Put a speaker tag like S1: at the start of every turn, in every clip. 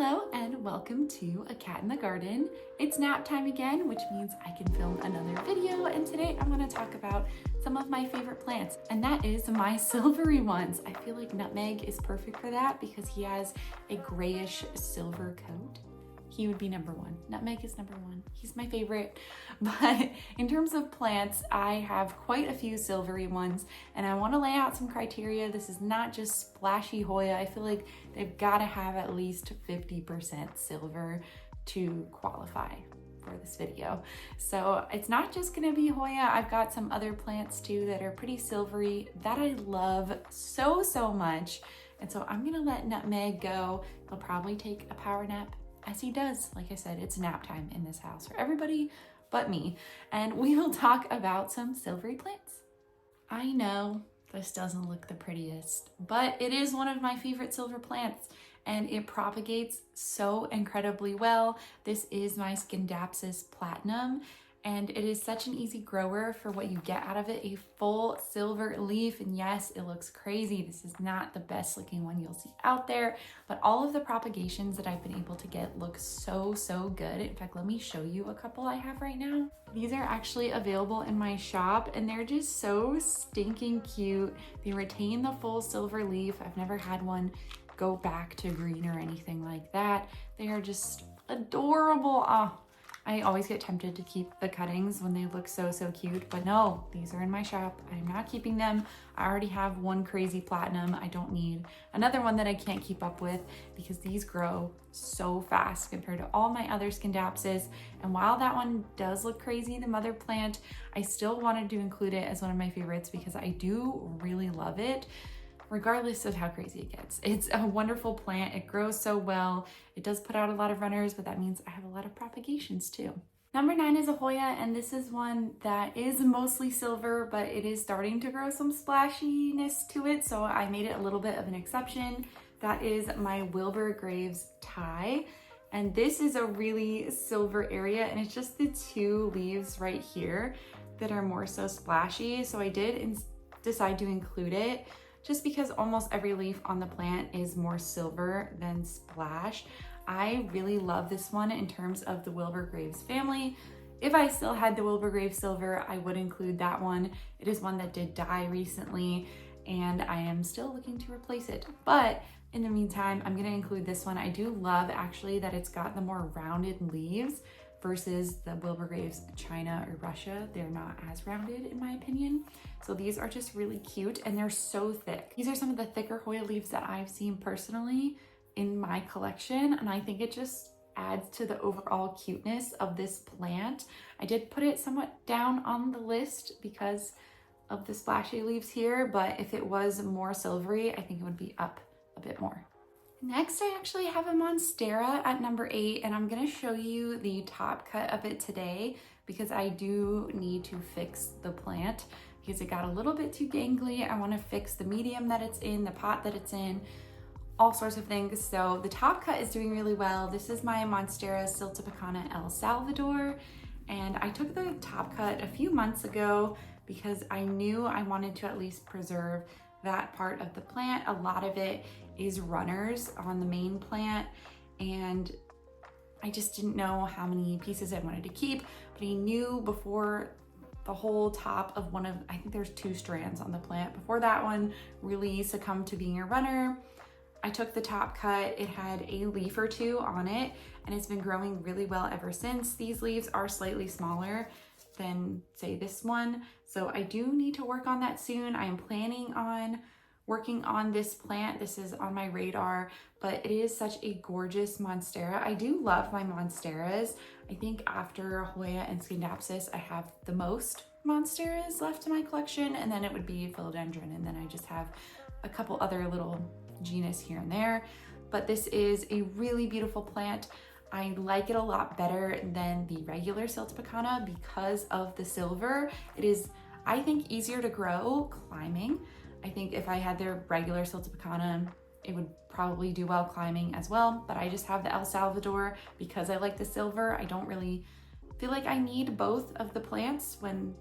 S1: Hello and welcome to A Cat in the Garden. It's nap time again, which means I can film another video, and today I'm going to talk about some of my favorite plants, and that is my silvery ones. I feel like Nutmeg is perfect for that because he has a grayish silver coat. He would be number one. Nutmeg is number one. He's my favorite. But in terms of plants, I have quite a few silvery ones, and I want to lay out some criteria. This is not just splashy Hoya. I feel like they've got to have at least 50% silver to qualify for this video. So it's not just going to be Hoya. I've got some other plants too that are pretty silvery that I love so much. And so I'm going to let Nutmeg go. He'll probably take a power nap, as he does. Like I said, it's nap time in this house for everybody but me. And we will talk about some silvery plants. I know this doesn't look the prettiest, but it is one of my favorite silver plants and it propagates so incredibly well. This is my Scindapsus platinum, and it is such an easy grower for what you get out of it, a full silver leaf. And yes, it looks crazy. This is not the best looking one you'll see out there, but all of the propagations that I've been able to get look so good. In fact, let me show you a couple I have right now. These are actually available in my shop and they're just so stinking cute. They retain the full silver leaf. I've never had one go back to green or anything like that. They are just adorable. Oh, I always get tempted to keep the cuttings when they look so cute, but no, these are in my shop. I'm not keeping them. I already have one crazy platinum. I don't need another one that I can't keep up with because these grow so fast compared to all my other Scindapsus. And while that one does look crazy, the mother plant, I still wanted to include it as one of my favorites because I do really love it, regardless of how crazy it gets. It's a wonderful plant. It grows so well. It does put out a lot of runners, but that means I have a lot of propagations too. Number 9 is a Hoya, and this is one that is mostly silver, but it is starting to grow some splashiness to it, so I made it a little bit of an exception. That is my Wilbur Graves Thai, and this is a really silver area, and it's just the two leaves right here that are more so splashy, so I did decide to include it just because almost every leaf on the plant is more silver than splash. I really love this one in terms of the Wilbur Graves family. If I still had the Wilbur Graves silver, I would include that one. It is one that did die recently and I am still looking to replace it. But in the meantime, I'm gonna include this one. I do love actually that it's got the more rounded leaves versus the Wilbur Graves China or Russia. They're not as rounded in my opinion. So these are just really cute and they're so thick. These are some of the thicker Hoya leaves that I've seen personally in my collection, and I think it just adds to the overall cuteness of this plant. I did put it somewhat down on the list because of the splashy leaves here, but if it was more silvery, I think it would be up a bit more. Next, I actually have a Monstera at number 8, and I'm gonna show you the top cut of it today because I do need to fix the plant because it got a little bit too gangly. I wanna fix the medium that it's in, the pot that it's in, all sorts of things. So the top cut is doing really well. This is my Monstera Siltepecana El Salvador, and I took the top cut a few months ago because I knew I wanted to at least preserve that part of the plant. A lot of it is runners on the main plant, and I just didn't know how many pieces I wanted to keep, but I knew before the whole top of one of, I think there's 2 strands on the plant, before that one really succumbed to being a runner, I took the top cut. It had a leaf or 2 on it, and it's been growing really well ever since. These leaves are slightly smaller than say this one, so I do need to work on that soon. I am planning on working on this plant. This is on my radar, but it is such a gorgeous Monstera. I do love my Monsteras. I think after Hoya and Scindapsus, I have the most Monsteras left in my collection, and then it would be Philodendron, and then I just have a couple other little genus here and there. But this is a really beautiful plant. I like it a lot better than the regular Siltepecana because of the silver. It is, I think, easier to grow climbing. I think if I had the regular Siltepecana, it would probably do well climbing as well, but I just have the El Salvador because I like the silver. I don't really feel like I need both of the plants when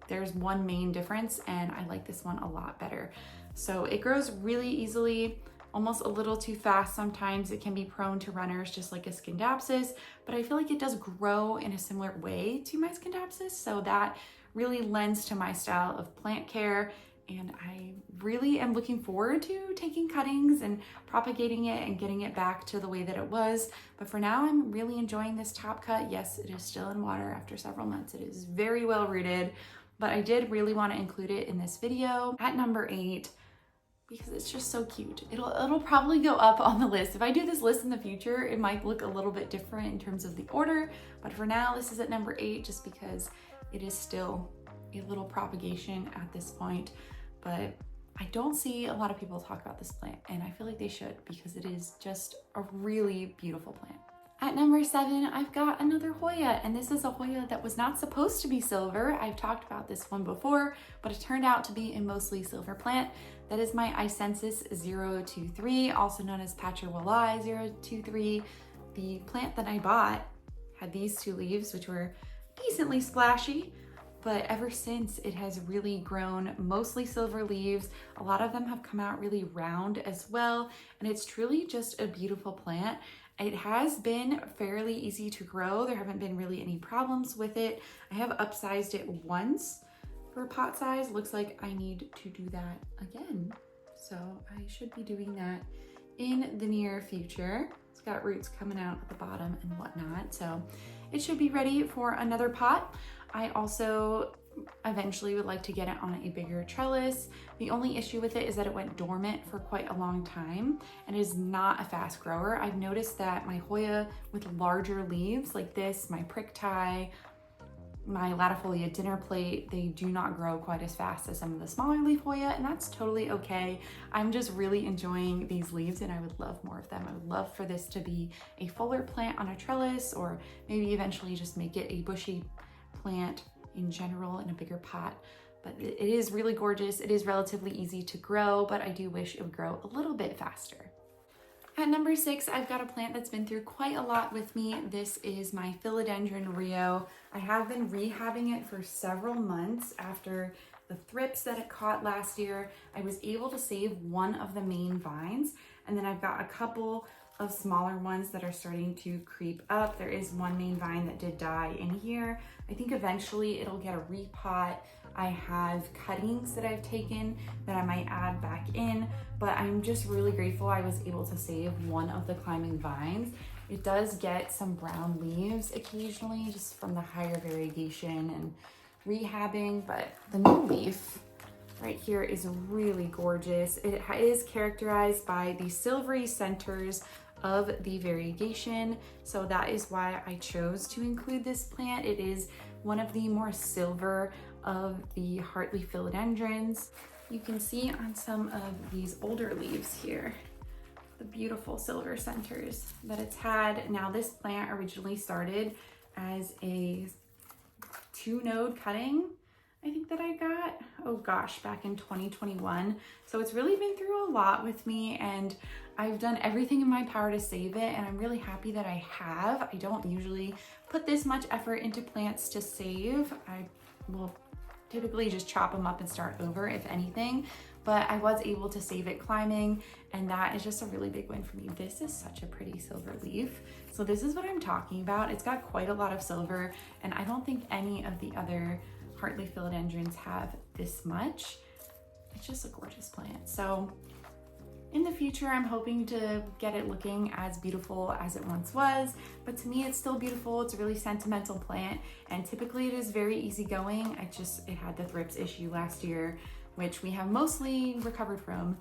S1: there's one main difference, and I like this one a lot better. So it grows really easily. almost a little too fast sometimes. It can be prone to runners just like a Scindapsus, but I feel like it does grow in a similar way to my Scindapsus, so that really lends to my style of plant care. And I really am looking forward to taking cuttings and propagating it and getting it back to the way that it was. But for now, I'm really enjoying this top cut. Yes, it is still in water after several months. It is very well rooted, but I did really want to include it in this video at number 8 because it's just so cute. It'll probably go up on the list. If I do this list in the future, it might look a little bit different in terms of the order, but for now, this is at number 8 just because it is still a little propagation at this point. But I don't see a lot of people talk about this plant, and I feel like they should because it is just a really beautiful plant. At number 7, I've got another Hoya, and this is a Hoya that was not supposed to be silver. I've talked about this one before, but it turned out to be a mostly silver plant. That is my Icensis 023, also known as Patchawalai 023. The plant that I bought had these 2 leaves, which were decently splashy, but ever since it has really grown mostly silver leaves. A lot of them have come out really round as well, and it's truly just a beautiful plant. It has been fairly easy to grow. There haven't been really any problems with it. I have upsized it once for pot size. Looks like I need to do that again. So I should be doing that in the near future. It's got roots coming out at the bottom and whatnot, so it should be ready for another pot. I also eventually would like to get it on a bigger trellis. The only issue with it is that it went dormant for quite a long time and is not a fast grower. I've noticed that my Hoya with larger leaves like this, my prick tie, my latifolia dinner plate, they do not grow quite as fast as some of the smaller leaf Hoya, and that's totally okay. I'm just really enjoying these leaves and I would love more of them. I would love for this to be a fuller plant on a trellis, or maybe eventually just make it a bushy plant in general in a bigger pot. But it is really gorgeous. It is relatively easy to grow, but I do wish it would grow a little bit faster. At number 6, I've got a plant that's been through quite a lot with me. This is my Philodendron Rio. I have been rehabbing it for several months after the thrips that it caught last year. I was able to save one of the main vines, and then I've got a couple of smaller ones that are starting to creep up. There is one main vine that did die in here. I think eventually it'll get a repot. I have cuttings that I've taken that I might add back in, but I'm just really grateful I was able to save one of the climbing vines. It does get some brown leaves occasionally just from the higher variegation and rehabbing, but the new leaf right here is really gorgeous. It is characterized by the silvery centers of the variegation, so that is why I chose to include this plant. It is one of the more silver of the heartleaf philodendrons. You can see on some of these older leaves here the beautiful silver centers that it's had. Now, this plant originally started as a 2-node cutting, I think, that I got, oh gosh, back in 2021. So it's really been through a lot with me, and I've done everything in my power to save it, and I'm really happy that I have. I don't usually put this much effort into plants to save. I will typically just chop them up and start over, if anything, but I was able to save it climbing, and that is just a really big win for me. This is such a pretty silver leaf. So this is what I'm talking about. It's got quite a lot of silver, and I don't think any of the other heartleaf philodendrons have this much. It's just a gorgeous plant. So in the future, I'm hoping to get it looking as beautiful as it once was, but to me, it's still beautiful. It's a really sentimental plant, and typically it is very easygoing. It had the thrips issue last year, which we have mostly recovered from.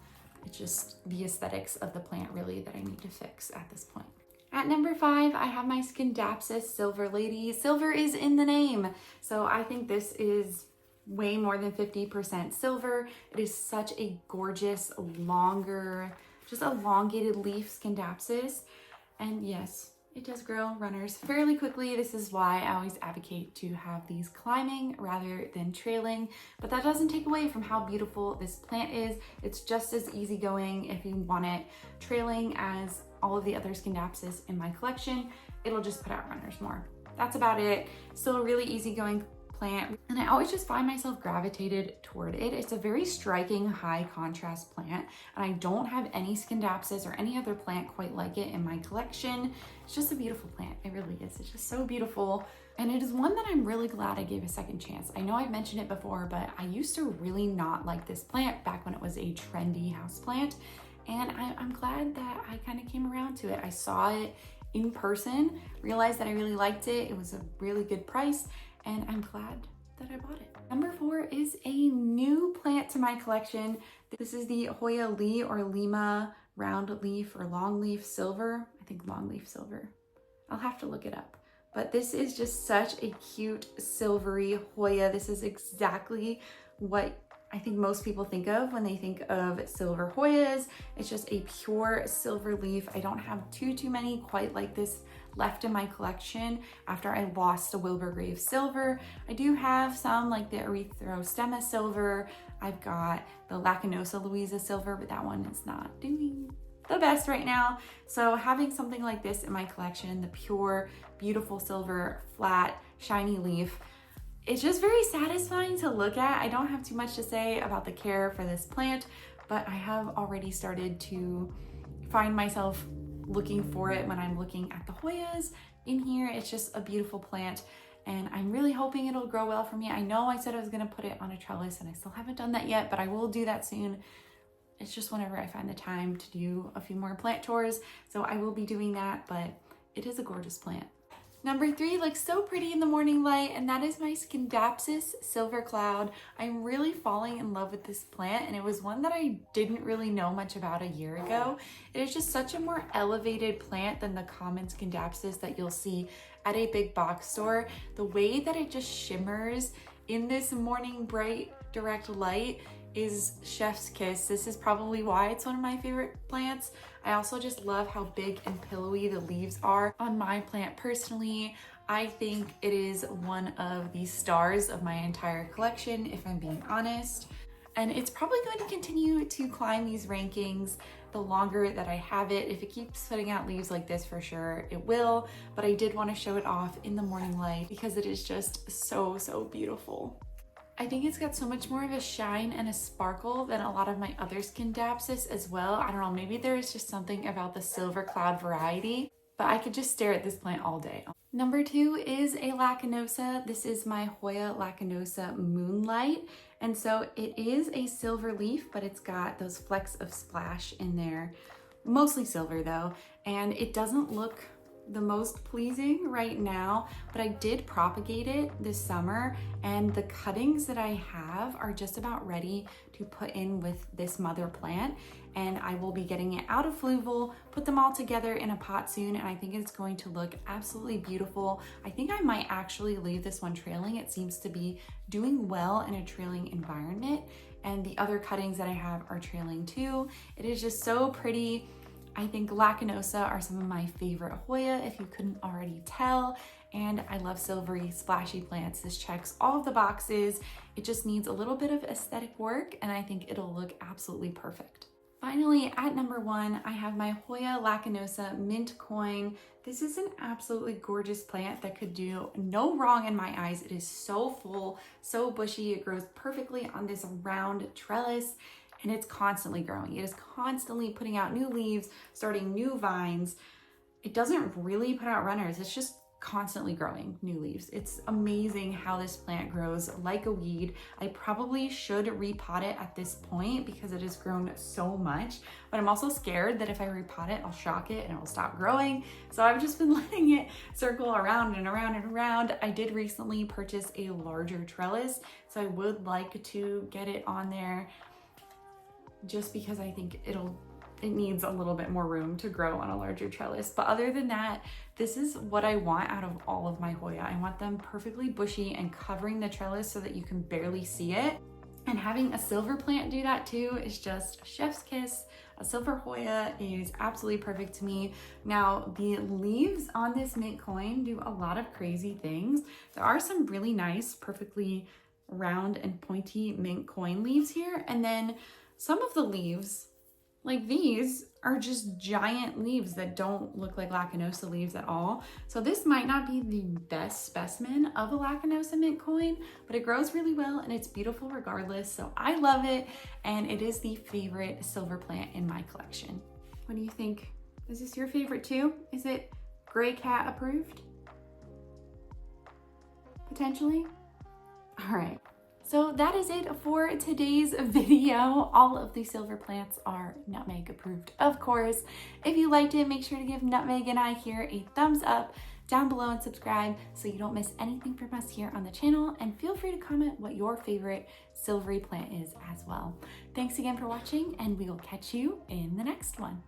S1: It's just the aesthetics of the plant really that I need to fix at this point. At number 5, I have my Scindapsus Silver Lady. Silver is in the name, so I think this is way more than 50% silver. It is such a gorgeous, longer, just elongated leaf Scindapsus. And yes, it does grow runners fairly quickly. This is why I always advocate to have these climbing rather than trailing, but that doesn't take away from how beautiful this plant is. It's just as easygoing if you want it trailing as all of the other Scindapsus in my collection. It'll just put out runners more. That's about it. Still a really easygoing plant, and I always just find myself gravitated toward it. It's a very striking high contrast plant, and I don't have any Scindapsus or any other plant quite like it in my collection. It's just a beautiful plant. It really is. It's just so beautiful. And it is one that I'm really glad I gave a second chance. I know I've mentioned it before, but I used to really not like this plant back when it was a trendy houseplant. And I'm glad that I kind of came around to it. I saw it in person, realized that I really liked it. It was a really good price, and I'm glad that I bought it. Number 4 is a new plant to my collection. This is the Hoya Lee or Lima round leaf or long leaf silver. I think long leaf silver. I'll have to look it up. But this is just such a cute silvery Hoya. This is exactly what I think most people think of when they think of silver Hoyas. It's just a pure silver leaf. I don't have too many quite like this left in my collection after I lost the Wilburgrave silver. I do have some like the Erythrostema silver. I've got the Lacanosa Louisa silver, but that one is not doing the best right now. So having something like this in my collection, the pure, beautiful silver, flat, shiny leaf, it's just very satisfying to look at. I don't have too much to say about the care for this plant, but I have already started to find myself looking for it when I'm looking at the Hoyas in here. It's just a beautiful plant, and I'm really hoping it'll grow well for me. I know I said I was gonna put it on a trellis, and I still haven't done that yet, but I will do that soon. It's just whenever I find the time to do a few more plant tours. So I will be doing that, but it is a gorgeous plant. Number 3 looks so pretty in the morning light, and that is my Scindapsus Silver Cloud. I'm really falling in love with this plant, and it was one that I didn't really know much about a year ago. It is just such a more elevated plant than the common Scindapsus that you'll see at a big box store. The way that it just shimmers in this morning bright direct light is chef's kiss. This is probably why it's one of my favorite plants. I also just love how big and pillowy the leaves are on my plant personally. I think it is one of the stars of my entire collection, if I'm being honest. And it's probably going to continue to climb these rankings the longer that I have it. If it keeps putting out leaves like this, for sure it will. But I did want to show it off in the morning light because it is just so beautiful. I think it's got so much more of a shine and a sparkle than a lot of my other Scindapsus as well. I don't know, maybe there's just something about the Silver Cloud variety, but I could just stare at this plant all day. Number 2 is a Lacanosa. This is my Hoya Lacanosa Moonlight. And so it is a silver leaf, but it's got those flecks of splash in there, mostly silver though. And it doesn't look the most pleasing right now, but I did propagate it this summer, and the cuttings that I have are just about ready to put in with this mother plant, and I will be getting it out of Fluval, put them all together in a pot soon, and I think it's going to look absolutely beautiful. I think I might actually leave this one trailing. It seems to be doing well in a trailing environment, and the other cuttings that I have are trailing too. It is just so pretty. I think Lacanosa are some of my favorite Hoya, if you couldn't already tell, and I love silvery, splashy plants. This checks all of the boxes. It just needs a little bit of aesthetic work, and I think it'll look absolutely perfect. Finally, at number 1, I have my Hoya Lacanosa Mint Coin. This is an absolutely gorgeous plant that could do no wrong in my eyes. It is so full, so bushy. It grows perfectly on this round trellis, and it's constantly growing. It is constantly putting out new leaves, starting new vines. It doesn't really put out runners. It's just constantly growing new leaves. It's amazing how this plant grows like a weed. I probably should repot it at this point because it has grown so much, but I'm also scared that if I repot it, I'll shock it and it will stop growing. So I've just been letting it circle around and around and around. I did recently purchase a larger trellis, so I would like to get it on there just because I think it needs a little bit more room to grow on a larger trellis. But other than that, this is what I want out of all of my Hoya. I want them perfectly bushy and covering the trellis so that you can barely see it. And having a silver plant do that too is just chef's kiss. A silver Hoya is absolutely perfect to me. Now, the leaves on this mint coin do a lot of crazy things. There are some really nice, perfectly round and pointy mint coin leaves here, and then some of the leaves Like these are just giant leaves that don't look like Lacanosa leaves at all. So this might not be the best specimen of a Lacanosa mint coin, but it grows really well and it's beautiful regardless. So I love it, and it is the favorite silver plant in my collection. What do you think? Is this your favorite too? Is it gray cat approved? Potentially? All right. So that is it for today's video. All of the silver plants are nutmeg approved, of course. If you liked it, make sure to give Nutmeg and I here a thumbs up down below and subscribe so you don't miss anything from us here on the channel. And feel free to comment what your favorite silvery plant is as well. Thanks again for watching, and we will catch you in the next one.